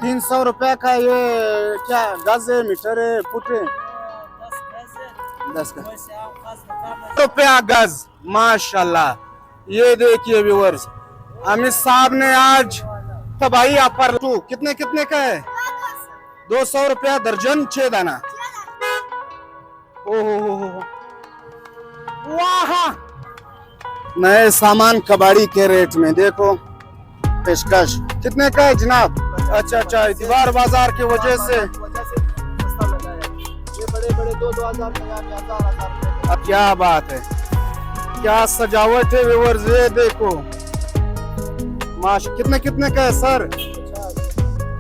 300 रुपया का ये क्या गज है, मीटर है, फुट है? 10 का रुपया गज। माशाल्लाह, ये देखिए व्यूअर्स, अमित साहब ने आज तबाही ऑफर कितने कितने का है? 200 रुपया दर्जन, 6 दाना। ओहो वाह, नए सामान कबाड़ी के रेट में देखो, पेशकश कितने का है जनाब? अच्छा, इतवार बाजार की वजह से ये बड़े 2,000 का। क्या बात है, क्या सजावट है व्यूअर्स, ये देखो कितने कितने का है सर?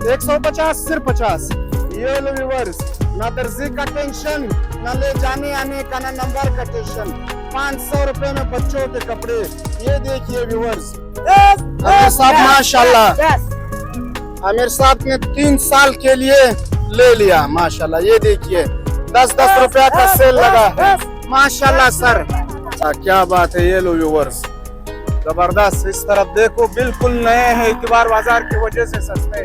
150, सिर्फ 50। ये लो व्यूअर्स, ना दर्जी का टेंशन, ना ले जाने आने का, ना नंबर का टेंशन। 500 रुपए में बच्चों के कपड़े। ये देखिए व्यूअर्स, आमिर साहब माशाल्लाह, आमिर साहब ने 3 साल के लिए ले लिया माशाल्लाह। ये देखिए 10-10 रुपया का सेल लगा है माशाल्लाह सर, क्या बात है। ये लो व्यूअर्स, जबरदस्त। इस तरफ देखो, बिल्कुल नए हैं, इतवार बाजार की वजह से सस्ते।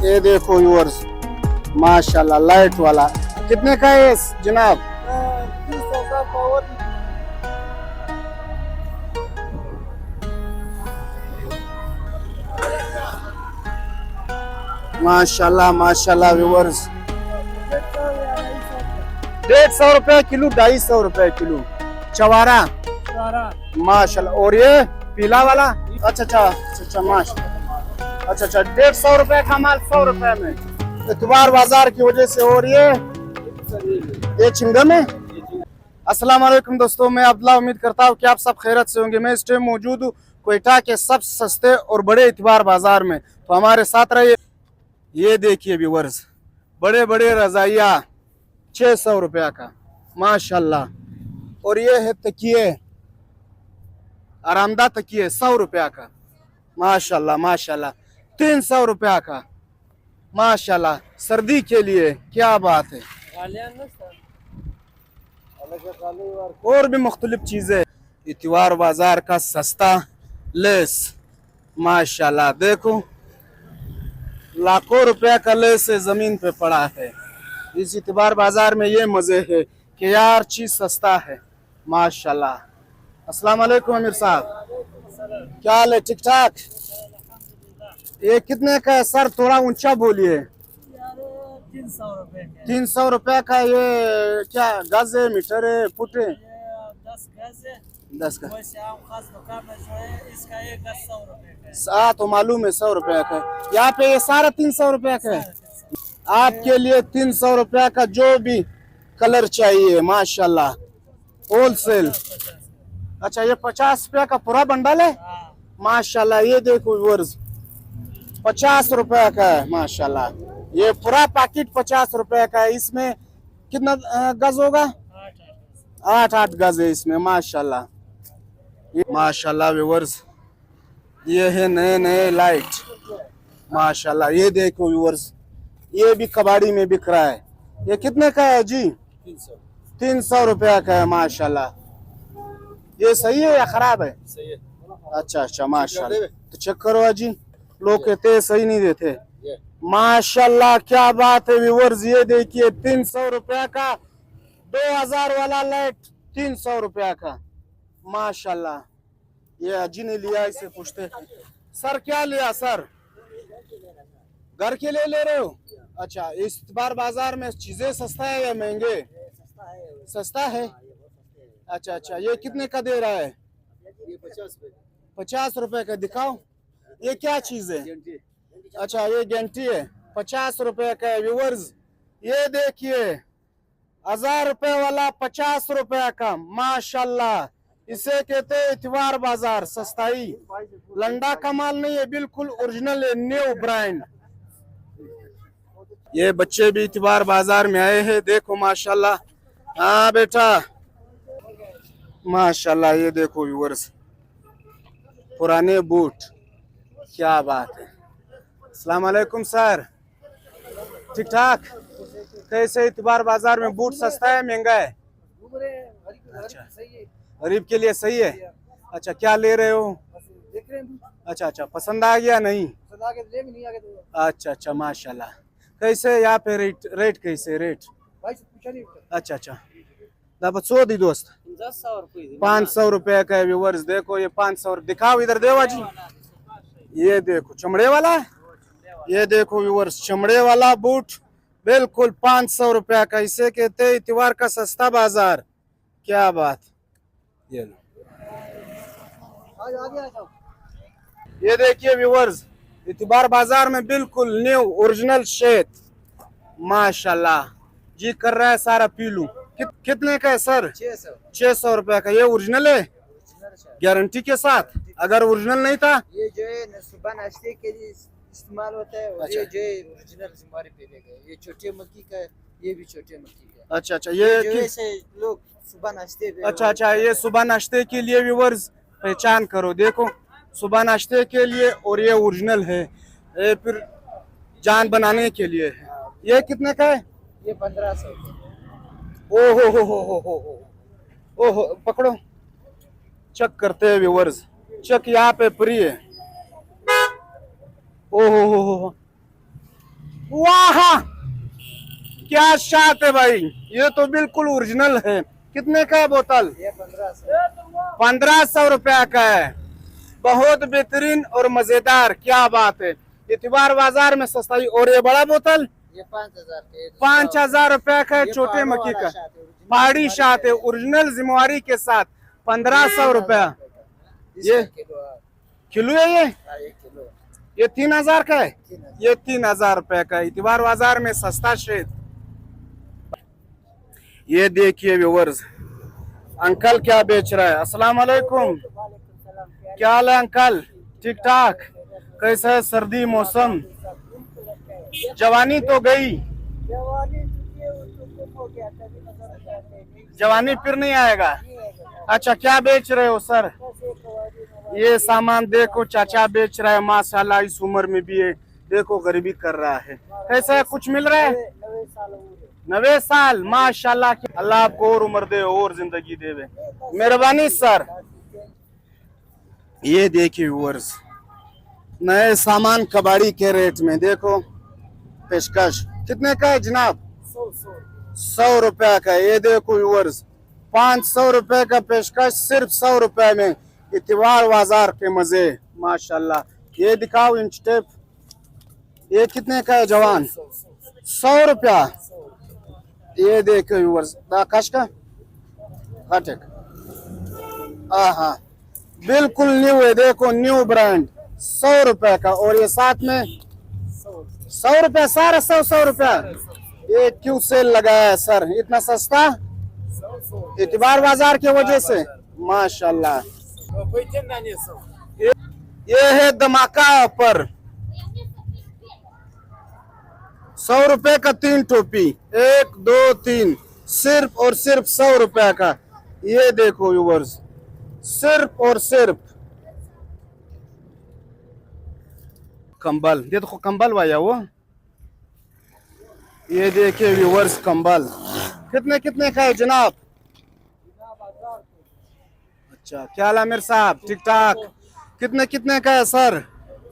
ये देखो व्यूअर्स माशाल्लाह, लाइट वाला कितने का है जनाब? 30,000 पावर। माशाल्लाह माशाल्लाह व्यूअर्स, 150 रुपए किलो, 250 रुपए किलो चवारा माशाल्लाह। और ये पीला वाला? अच्छा माशाल्लाह, अच्छा 150 रुपए का माल 100 रुपए में, इतवार बाजार की वजह से। और ये चिंगम है। अस्सलाम वालेकुम दोस्तों, मैं अब्दुल्ला, उम्मीद करता हूँ कि आप सब खैरत से होंगे। मैं इस टाइम मौजूद हूँ क्वेटा के सब सस्ते और बड़े इतवार बाजार में, तो हमारे साथ रहिए। ये देखिए व्यूअर्स, बड़े बड़े रजाइया 600 रुपया का माशाल्लाह। और ये है तकिए, आरामदा तकिए 100 रुपया का माशाल्लाह माशाल्लाह। 300 रुपया का माशाल्लाह, सर्दी के लिए क्या बात है। और भी मुख्तलिफ चीजें, इतवार बाजार का सस्ता लेस माशाल्लाह। देखो, लाखों रुपया का लेस जमीन पे पड़ा है। इस इतवार बाजार में ये मजे है कि यार चीज सस्ता है माशाल्लाह। अस्सलाम वालेकुम आमिर साहब, क्या हाल है? ठीक ठाक। ये कितने का है सर? थोड़ा ऊंचा बोलिए। 300 रुपया का। ये क्या गज है, मीटर है, फुट है? 10 का। तो मालूम है 100 रुपया का। यहाँ पे ये सारा 300 रुपया का है। आपके लिए 300 रुपया का जो भी कलर चाहिए माशाल्लाह, होलसेल। अच्छा, ये 50 रुपया का पूरा बंडल है माशाल्लाह। ये देखो व्यूअर्स, 50 रुपया का है माशाल्लाह। ये पूरा पैकेट 50 रुपया का है। इसमें कितना गज होगा? 8 गज है इसमें माशाल्लाह। माशाल्लाह व्यूअर्स, ये है नए लाइट माशाल्लाह। ये देखो व्यूअर्स, ये भी कबाड़ी में बिक रहा है। ये कितने का है जी? 300 रुपया का है माशाल्लाह। ये सही है या खराब है? सही है। अच्छा माशाल्लाह, तो चेक करो जी। लोग कहते हैं सही नहीं देते माशाल्लाह। क्या बात है व्यूअर्स, ये देखिए 300 रुपया का 2000 वाला लाइट, 300 रुपया का माशाल्लाह। ये अजी ने लिया, इसे पूछते सर क्या लिया सर? घर के लिए ले रहे हो? अच्छा, इस बार बाजार में चीजें सस्ता है या महंगे? सस्ता है। अच्छा, ये कितने का दे रहा है? 50 रुपए का। दिखाओ, ये क्या चीज है? अच्छा, ये गेंटी है, 50 रुपए का है व्यूअर्स। ये देखिए 1000 रुपए वाला 50 रुपए का माशाल्लाह। इसे कहते हैं इतवार बाजार सस्ताई। लंडा कमाल नहीं है, बिल्कुल ओरिजिनल है, न्यू ब्रांड। ये बच्चे भी इतवार बाजार में आए हैं, देखो माशाल्लाह। हाँ बेटा माशाल्लाह। ये देखो व्यूअर्स, पुराने बूट, क्या बात है। अस्सलाम वालेकुम सर, ठीक ठाक। कैसे इतवार बाजार में बूट सस्ता है महंगा है? अच्छा, गरीब के लिए सही है। अच्छा, क्या ले रहे हो? अच्छा अच्छा, पसंद आ गया नहीं? पसंद आ गया तो लेंगे, नहीं आ गया तो अच्छा अच्छा, माशाल्लाह। कैसे यहाँ पे रेट, रेट कैसे रेट? भाई से पूछा नहीं। अच्छा अच्छा, दापत सो दी दोस्त 10 रुपये 500 रुपए का व्यूवर्स। देखो ये 500 दिखाओ इधर, देवा जी ये देखो चमड़े वाला है। ये देखो व्यूवर्स, चमड़े वाला बूट बिल्कुल 500 रुपया का। इसे कहते हैं इतवार का सस्ता बाजार। क्या बात। ये लो, आज आ गया जाओ। ये देखिए व्यूवर्स, इतवार बाजार में बिल्कुल न्यू ओरिजिनल शेत, माशाल्लाह। जी कर रहा है सारा पी लूं। कितने का है सर? 600 600 रुपया का। ये ओरिजिनल है गारंटी के साथ? अगर ओरिजिनल नहीं था? ये जो है न सुबह नाश्ते के लिए इस्तेमाल होता है। और अच्छा। ये जो है ओरिजिनल हमारे पे ले गए। ये छोटे मक्की का है, ये भी छोटे मक्की का है। अच्छा अच्छा, जो ये ऐसे लोग सुबह नाश्ते पे अच्छा अच्छा, ये सुबह नाश्ते के लिए व्यूवर्स पहचान करो। देखो सुबह नाश्ते के लिए, और ये ओरिजिनल है। ये फिर जान बनाने के लिए है। ये कितने का है? ये 1500। ओ हो ओहो, पकड़ो, चेक करते हैं व्यूवर्स। चेक यहाँ पे फ्री है। ओहो हो, वाह क्या शात है भाई, ये तो बिल्कुल ओरिजिनल है। कितने का है बोतल? ये 1500। 1500 रुपया का है। बहुत बेहतरीन और मजेदार, क्या बात है। इतवार बाजार में सस्ताई। और ये बड़ा बोतल ये 5000 के 5000 रुपया का है, छोटे मक्की का। पहाड़ी शात है, ओरिजिनल जिम्मेवारी के साथ 1500 रुपया। ये किलो है ये? 1 किलो। ये 3000 का है। 3000। ये 3000 रुपए का। इतवार बाजार में सस्ता शेद। ये देखिए व्यूवर्स, अंकल क्या बेच रहा है। अस्सलाम वालेकुम, क्या हाल है अंकल? ठीक ठाक। कैसा है सर्दी मौसम? जवानी तो गई, जवानी फिर नहीं आएगा। अच्छा, क्या बेच रहे हो सर? ये सामान देखो चाचा बेच रहा है, माशाल्लाह इस उम्र में भी है। देखो गरीबी कर रहा है। कैसा है, कुछ मिल रहा है? 90 साल, माशाल्लाह। अल्लाह आपको और उम्र दे और जिंदगी देवे, मेहरबानी सर। ये देखिए व्यूअर्स, नए सामान कबाड़ी के रेट में। देखो पेशकश कितने का है जनाब? 100 रुपया का। ये देखो व्यूअर्स, 500 रुपए का पेशकश सिर्फ 100 रुपए में। इतवार बाजार के मजे, माशाल्लाह। ये दिखाओ इंच टेप, ये कितने का है जवान? 100 रुपया। ये देखो व्यूअर्स, आकाश का हटक, हाँ बिल्कुल न्यू है। देखो न्यू ब्रांड, 100 रुपए का। और ये साथ में 100 रुपया, सारा 100 रुपया। ये क्यों सेल लगाया है सर, इतना सस्ता? इतवार बाजार की वजह से, माशाल्लाह। ये है धमाका ऑफर, 100 रुपए का 3 टोपी, 1 2 3, सिर्फ और सिर्फ 100 रुपए का। ये देखो व्यूअर्स, सिर्फ और सिर्फ। कंबल देखो, कंबल वाया वो। ये देखिए व्यूअर्स, कंबल कितने कितने का है जनाब? अच्छा, क्या हाल है मेरे साहब? ठीक ठाक। कितने कितने का है सर?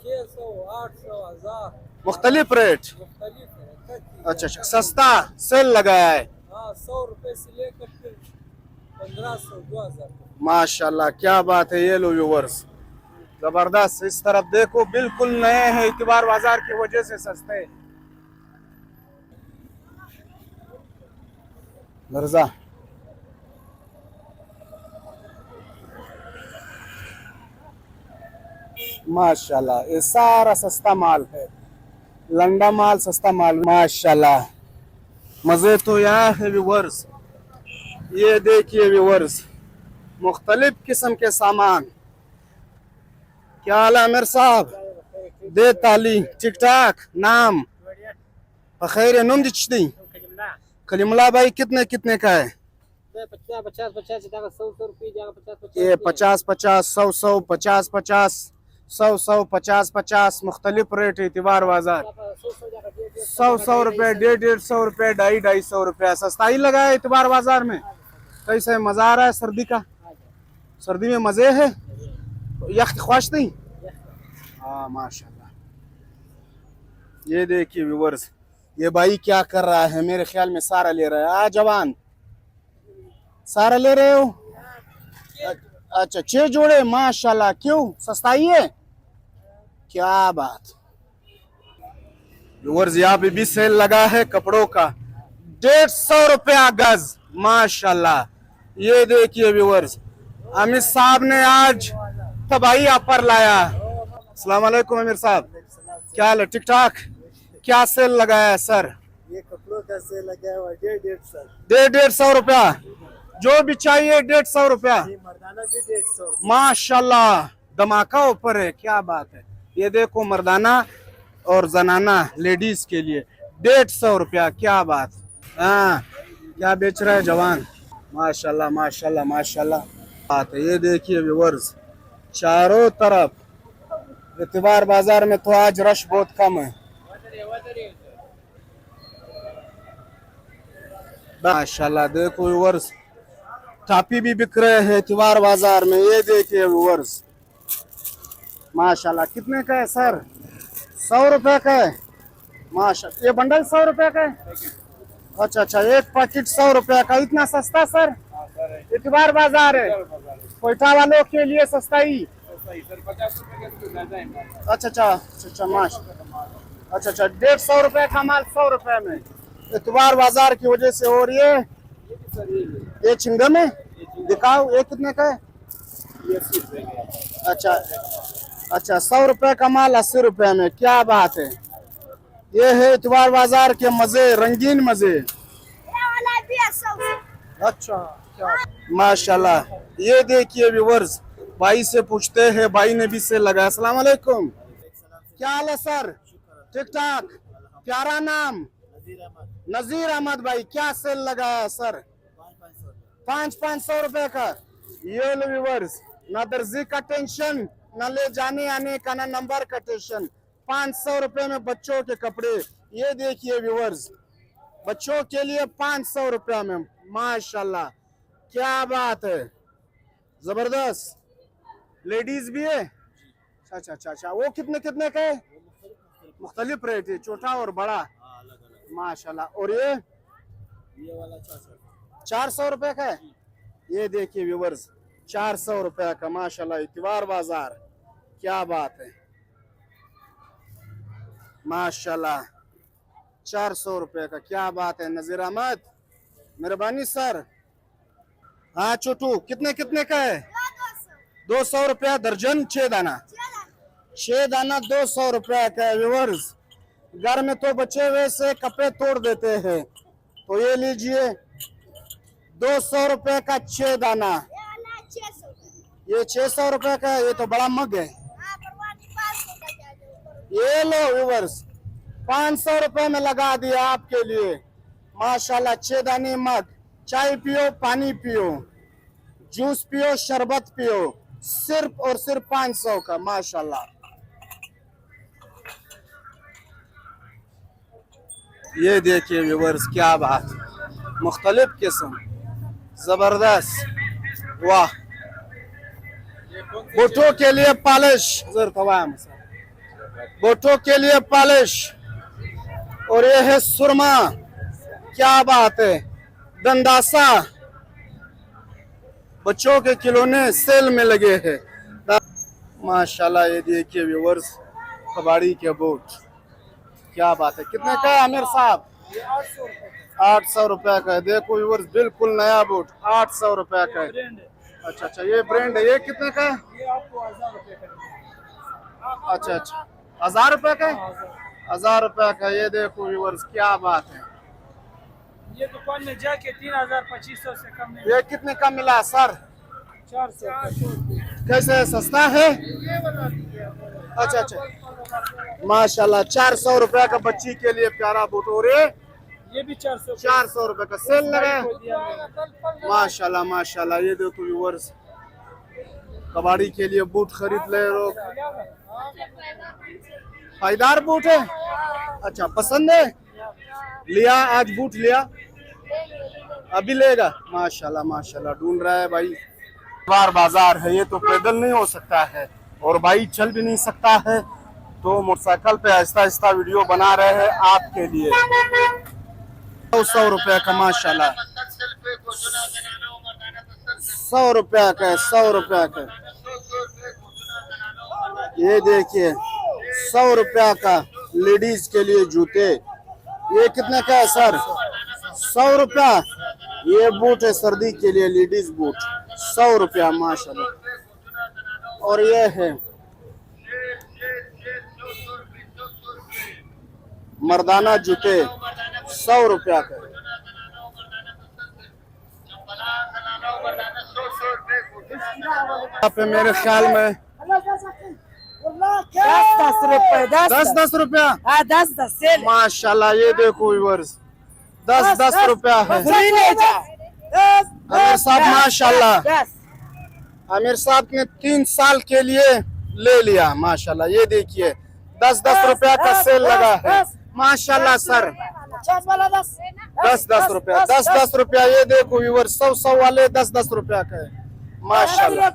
600, 800, 1000 मुख्तलिफ रेट। अच्छा, सस्ता सेल लगाया है। 100 रुपए से लेकर 1500, 2000। माशाल्लाह, क्या बात है। ये लो व्यूअर्स, जबरदस्त। इस तरफ देखो, बिल्कुल नए हैं, इतवार बाजार की वजह से सस्ते। मिर्जा माशाल्लाह, ये सारा सस्ता माल है, लंडा माल, सस्ता माल, माशाल्लाह। मजे तो यहाँ है व्यूअर्स। ये देखिए व्यूअर्स, मुख्तलिफ किस्म के सामान। क्या हाल है मेरे साहब? दे ताली, ठीक ठाक। नाम बखैर नुम दिचती कलीमुल्लाह भाई, कितने कितने का है? 50 50 50 100 रुपये जाएगा। 50 ये 50 50, 100 100, 50 50, 100 100, 50 50, मुख्तलिफ रेट है। इतवार बाजार 100 100 रुपए, 150 रुपए, 250 रुपया। सस्ताई लगा है इतवार बाजार में। कैसे मजा आ रहा है सर्दी का? सर्दी में मजे है। यख ख्वाश नहीं, हाँ माशाल्लाह। ये देखिए व्यूवर्स, ये भाई क्या कर रहा है, मेरे ख्याल में सारा ले रहा है। जवान सारा ले रहे हो? अच्छा 6 जोड़े माशाल्लाह। क्यों, सस्ता ही है? क्या बात। व्यूवर्स यहाँ पे भी सेल लगा है कपड़ों का, 150 रुपया गज माशाल्लाह। ये देखिए व्यूवर्स, अमीर साहब ने आज तबाही ऑफर लाया। अस्सलाम वालेकुम अमीर साहब, क्या हाल है? ठीक ठाक। क्या सेल लगाया है सर? ये कपड़ों का सेल लगा हुआ 150 150 रुपया, जो भी चाहिए 150 रुपया। मर्दाना भी 150 माशाल्लाह धमाका ऊपर है, क्या बात है। ये देखो मर्दाना और जनाना लेडीज के लिए 150 रुपया, क्या बात। हाँ, क्या बेच रहा है जवान? माशाल्लाह माशाल्लाह माशाल्लाह बात है। ये देखिए व्यूवर्स, चारों तरफ इतवार बाजार में तो आज रश बहुत कम है। माशाल्लाह देखो व्यूवर्स, टापी भी बिक रहे हैं इतवार बाजार में। ये देखिए व्यूवर्स माशाल्लाह। कितने का है सर? 100 रुपए का है माशाल्लाह। ये बंडल 100 रुपए का है? अच्छा अच्छा, एक पैकेट 100 रुपए का। इतना सस्ता सर? इतवार बाजार है, कोयटा वालों के लिए सस्ता ही। अच्छा अच्छा अच्छा माशाल्लाह। अच्छा अच्छा, 150 रुपए का माल 100 रुपए में, इतवार बाजार की वजह से। और ये चिंगम है, दिखाओ ये कितने का है? अच्छा अच्छा, 100 रुपए का माल 80 रुपए में, क्या बात है। ये है इतवार बाजार के मजे, रंगीन मजे। अच्छा माशाल्लाह। ये देखिए व्यूवर्स, भाई से पूछते हैं, भाई ने भी से लगाया। अस्सलाम वालेकुम, क्या हाल है सर? ठीक ठाक। प्यारा नाम? नजीर अहमद भाई। क्या सेल लगाया सर? 500 रुपए का। ये लो व्यूवर्स, ना दर्जी का टेंशन, ना ले जाने आने का, ना नंबर का टेंशन। 500 रुपए में बच्चों के कपड़े। ये देखिए व्यूवर्स, बच्चों के लिए 500 रुपया में माशाल्लाह, क्या बात है, जबरदस्त। लेडीज भी है? अच्छा अच्छा अच्छा, वो कितने कितने का है? मुख्तलिफ रेट है, छोटा और बड़ा माशाल्लाह। और ये वाला 400 रुपए का है। ये देखिए व्यूवर्स, 400 रुपया का माशाल्लाह, इतवार बाजार, क्या बात है माशाल्लाह। 400 रुपए का, क्या बात है। नजीर अहमद, मेहरबानी सर। हाँ छोटू, कितने कितने का है? 200 रुपया दर्जन, 6 दाना। 6 दाना 200 रुपया का है व्यूवर्स। घर में तो बचे हुए से कपड़े तोड़ देते हैं, तो ये लीजिए 200 रुपए का 6 दाना। ये 600 रुपए का है, ये तो बड़ा मग है। ये लो व्यूवर्स, 500 रुपए में लगा दिया आपके लिए माशाल्लाह। 6 दानी मग, चाय पियो, पानी पियो, जूस पियो, शरबत पियो, सिर्फ और सिर्फ 500 का माशाल्लाह। ये देखिए व्यूवर्स, क्या बात, मुख्तलिफ किस्म, जबरदस्त, वाह। बूटों के लिए पॉलिश, बूटों के लिए पॉलिश। और ये है सुरमा, क्या बात है, दंदासा। बच्चों के खिलौने सेल में लगे हैं माशाल्लाह। ये देखिए व्यूवर्स, कबाड़ी के बूट, क्या बात है। कितने का है आमिर साहब? 800 रुपया का है। देखो व्यूवर्स, बिल्कुल नया बूट 800 रुपया का है। अच्छा अच्छा, ये ब्रांड है। ये कितने का है? ये आपको 1000 रुपए का। अच्छा अच्छा, 1000 रुपए का है? 1000 रुपया का। ये देखो व्यूवर्स, क्या बात है। ये दुकान में जाके 3200 से कम नहीं। ये कितने का मिला सर? 400। कैसे, सस्ता है? अच्छा अच्छा माशाल्लाह, 400 रुपया का बच्ची के लिए प्यारा बूट। और ये भी 400 रुपए का सेल लगा है माशाल्लाह माशाल्लाह। ये देखो व्यूवर्स, कबाड़ी के लिए बूट खरीद ले लोग, पायदार बूट है। अच्छा, पसंद है? लिया आज बूट लिया, अभी लेगा माशाल्लाह माशाल्लाह। ढूंढ रहा है भाई। बाजार है, ये तो पैदल नहीं हो सकता है, और भाई चल भी नहीं सकता है, तो मोटरसाइकिल पे आहिस्ता आहिस्ता वीडियो बना रहे हैं आपके लिए। 100 रुपया का माशाल्लाह, 100 रुपया का, 100 रुपया का। ये देखिए 100 रुपया का लेडीज के लिए जूते। ये कितने का है सर? 100 रुपया। ये बूट है सर्दी के लिए, लेडीज बूट, 100 रुपया माशाल्लाह। और ये है मर्दाना जूते, 100 रुपया का। यहाँ पे मेरे ख्याल में 10 रुपए, 10 रुपया। हाँ 10 सेल माशाल्लाह। ये देखो व्यूअर्स, 10 रुपया है। फ्री ले जा। आमिर साहब माशाल्लाह, 10 आमिर साहब ने 3 साल के लिए ले लिया माशाल्लाह। ये देखिए 10 रुपया का सेल लगा है माशाल्लाह सर। 50 वाला 10 10 रुपया, 10 रुपया। ये देखो व्यूअर, 100 वाले 10 रुपया का है माशाल्लाह।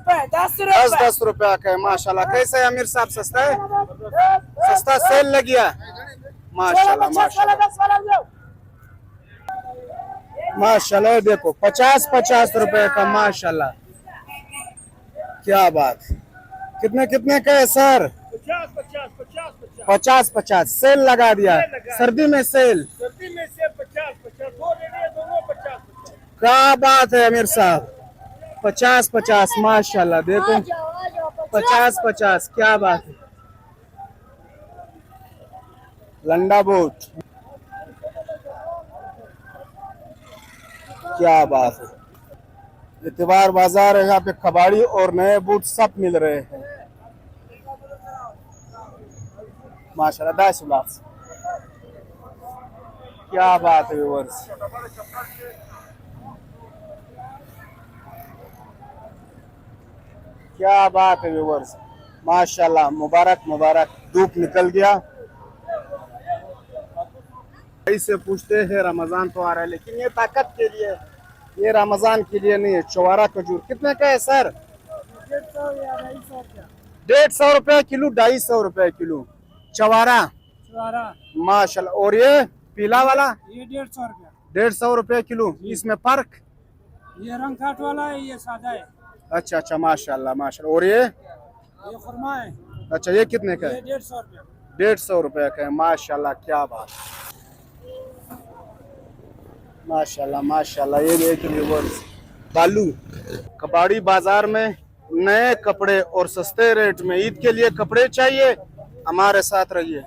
10 रुपया का है माशाल्लाह। कैसे है आमिर साहब? सस्ता है, सस्ता सेल लग गया माशाल्लाह माशाल्लाह माशाल्लाह। देखो 50 रुपए का माशाल्लाह, क्या बात। कितने कितने का है सर? 50 सेल लगा दिया, सर्दी में सेल। सर्दी में से 50 दो लेने हैं, दोनों 50 क्या बात है आमिर साहब, 50 माशाल्लाह। देखो 50 क्या बात है। लंडा बोट, क्या बात है। इतवार बाजार है, यहाँ पे कबाड़ी और नए बूट सब मिल रहे हैं माशाल्लाह। 10 लाख, क्या बात है व्यूअर्स। क्या बात है व्यूअर्स माशाल्लाह। मुबारक मुबारक। धूप निकल गया। से पूछते हैं रमजान तो आ रहा है, लेकिन ये ताकत के लिए, ये रमजान के लिए नहीं है। चवारा खजूर कितने का है सर? 150 रुपया किलो, 250 रुपया किलो चवारा माशाल्लाह। और ये पीला वाला ये 150 रुपया, 150 रुपया किलो। इसमें फर्क? ये रंग काट वाला है, ये सादा है। अच्छा माशाल्लाह माशाल्लाह। और ये खुरमा है, अच्छा, ये कितने का है? ये 150 रुपया। 150 रुपया का है माशाल्लाह। क्या बात माशाल्लाह माशाल्लाह। ये देखिए व्यूअर्स, बालू कबाड़ी बाजार में नए कपड़े और सस्ते रेट में। ईद के लिए कपड़े चाहिए, हमारे साथ रहिए।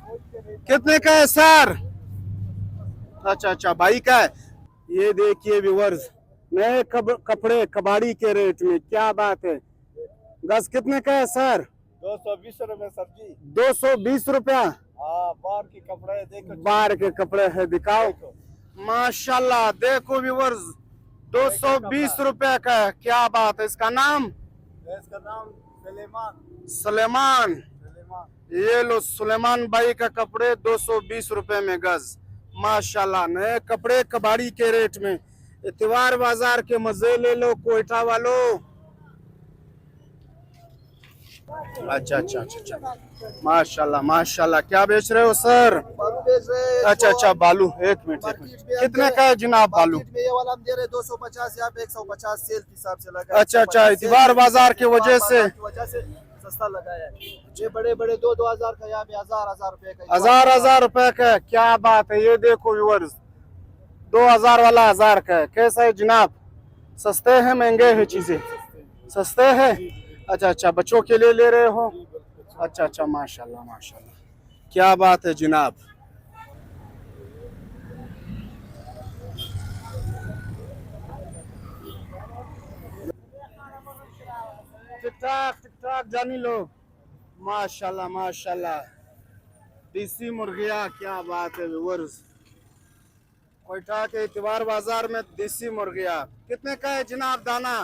कितने का है सर? अच्छा भाई का है। ये देखिए व्यूअर्स, नए कपड़े कबाड़ी के रेट में, क्या बात है। गज कितने का है सर? 220 रुपए सब्जी। 220 रुपया। बाहर के कपड़े देखो, बाहर के कपड़े है, दिखाओ माशाल्लाह। देखो व्यूअर्स, 220 रुपया का है, क्या बात है। इसका नाम? इसका नाम सुलेमान। ये लो सुलेमान भाई का कपड़े 220 रुपए में गज माशाल्लाह। नए कपड़े कबाड़ी के रेट में। इतवार बाजार के मजे ले लो कोयटा वालों। अच्छा माशाल्लाह माशाल्लाह। क्या बेच रहे हो सर? बालू बेच रहे हैं। अच्छा बालू, एक मिनट। कितने का है जनाब बालू? ये वाला हम दे रहे हैं 250, यहाँ पे 150 सेल के हिसाब से लगा है। अच्छा इतवार बाजार की वजह से सस्ता लगाया है। ये बड़े 2 हजार का, यहाँ पे 1000 रुपए का, 1000 रुपए का। क्या बात है। ये देखो व्यूअर्स, 2000 वाला 1000 का है। कैसा है जनाब? सस्ते हैं महंगे हैं चीजें? सस्ते हैं। अच्छा बच्चों के लिए ले रहे हो? अच्छा माशाल्लाह माशाल्लाह, क्या बात है जनाब। ठीक ठाक जानी लोग माशाल्लाह माशाल्लाह। देसी मुर्गिया, क्या बात है व्यूअर्स। कोयटा के इतवार बाजार में देसी मुर्गिया कितने का है जनाब दाना?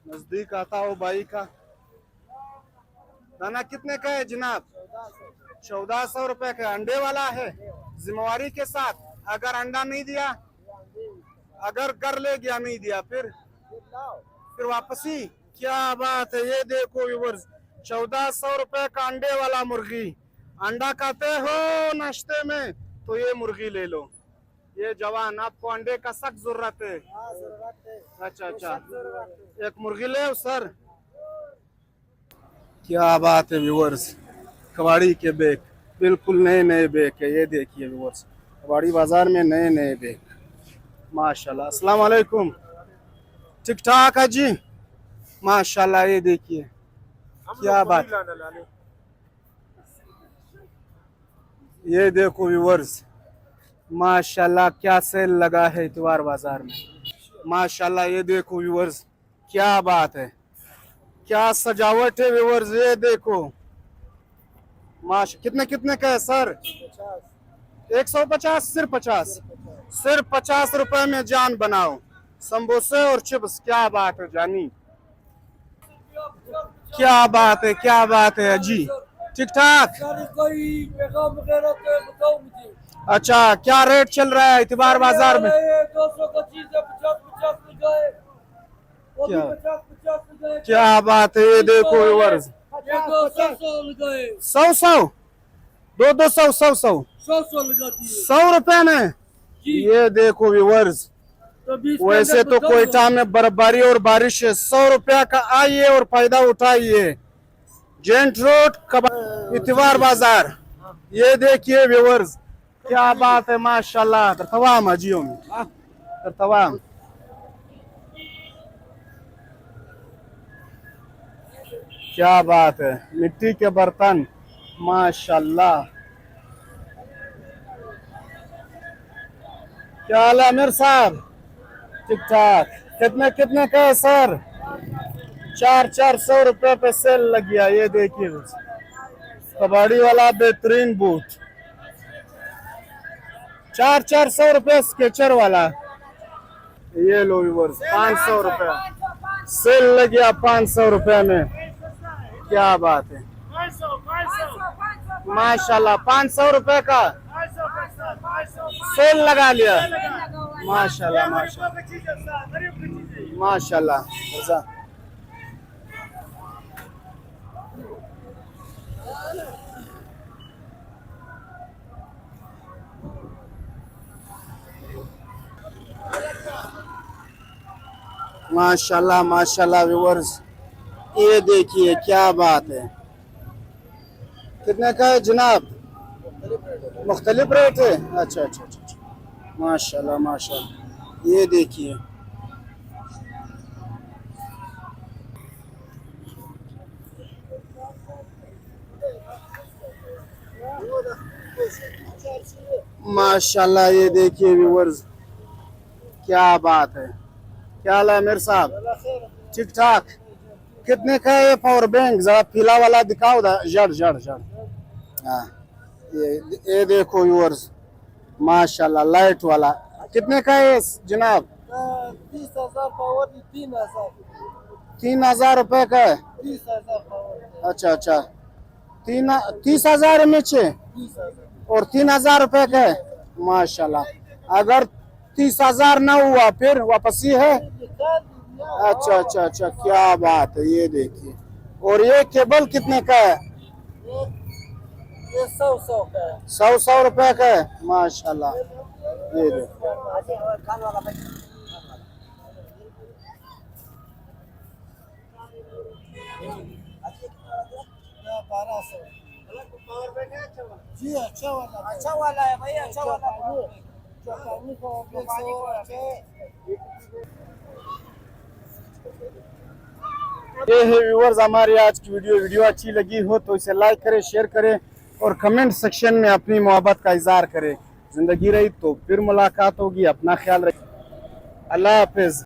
नजदीक आता हो भाई का। दाना कितने का है जनाब? 1400 रुपए का। अंडे वाला है, जिम्मेवारी के साथ। अगर अंडा नहीं दिया, अगर कर ले गया नहीं दिया, फिर वापसी। क्या बात है। ये देखो व्यूअर्स, 1400 रुपए का अंडे वाला मुर्गी। अंडा खाते हो नाश्ते में तो ये मुर्गी ले लो। ये जवान, आपको अंडे का सख्त जरूरत है। अच्छा अच्छा, एक मुर्गी ले सर। क्या बात है व्यूअर्स, कबाड़ी के बैग बिल्कुल नए नए बैग है। ये देखिए व्यूअर्स, कबाड़ी बाजार में नए नए बैग माशाल्लाह। अस्सलाम वालेकुम, ठीक ठाक है जी माशाल्लाह। ये देखिए क्या बात, ये देखो व्यूअर्स माशाल्लाह क्या सेल लगा है इतवार बाजार में माशाल्लाह। ये देखो व्यूअर्स क्या बात है, क्या सजावट है व्यूअर्स। ये देखो माशा, कितने कितने का है सर? 150, सिर्फ 50, सिर्फ 50 रुपए में जान बनाओ समोसे और चिप्स। क्या बात है जानी, क्या बात है, क्या बात है जी, ठीक ठाक। अच्छा, क्या रेट चल रहा है इतवार बाजार में? 200 का चीज है, 50-50 लगाए। क्या क्या बात है, ये देखो व्यूअर्स 100 लगाए, 100 200 100 100 लगाती है 100 रुपए में। जी। ये देखो व्यूअर्स, तो 20 वैसे तो कोयटा में बर्फबारी और बारिश है। 100 रुपया का आइए और फायदा उठाइए। जेंट रोड इतवार बाजार। ये देखिए व्यूअर्स क्या बात है माशाल्लाह। तवाम अजियो में तवाम, क्या बात है, मिट्टी के बर्तन माशाल्लाह। क्या हाल है अमीर साहब? ठीक ठाक। कितने कितने का है सर? 400 रुपए पे सेल लग गया। ये देखिए कबाड़ी वाला बेहतरीन बूट 400 रुपए स्केचर वाला। ये लो व्यूअर्स 500 रुपए सेल लग गया 500 रुपए में। क्या बात है माशाल्लाह, 500 रुपए का सेल लगा लिया माशाल्लाह माशाल्लाह माशाल्लाह। माशाल्लाह माशाल्लाह व्यूअर्स, ये देखिए क्या बात है। कितने का है जनाब? मुख्तलिफ रेट है। अच्छा अच्छा अच्छा, माशाल्लाह माशाल्लाह। ये देखिए माशाल्लाह। ये देखिए व्यूअर्स क्या बात है। क्या हाल है अमीर साहब? ठीक ठाक। कितने का है ये पावर बैंक? जरा पीला वाला दिखाओ। जड़ जड़ जड़, हाँ ये देखो व्यूअर्स माशाल्लाह लाइट वाला। कितने का है जनाब? 30,000 पावर, 3,000 3,000 रुपए का है। 30,000 पावर, अच्छा अच्छा, 30,000 में छे 30,000 और 3,000 रुपए का है माशाल्लाह। अगर 30,000 ना हुआ फिर वापसी है? अच्छा अच्छा अच्छा, क्या बात है। ये देखिए, और ये केबल कितने का है? ये 100 का है। 100 रुपए का है माशाल्लाह। ये देखो जी, अच्छा वाला है भाई, अच्छा वाला है। ये है व्यूअर्स हमारी आज की वीडियो अच्छी लगी हो तो इसे लाइक करें, शेयर करें और कमेंट सेक्शन में अपनी मोहब्बत का इजहार करें। जिंदगी रही तो फिर मुलाकात होगी। अपना ख्याल रखें। अल्लाह हाफिज।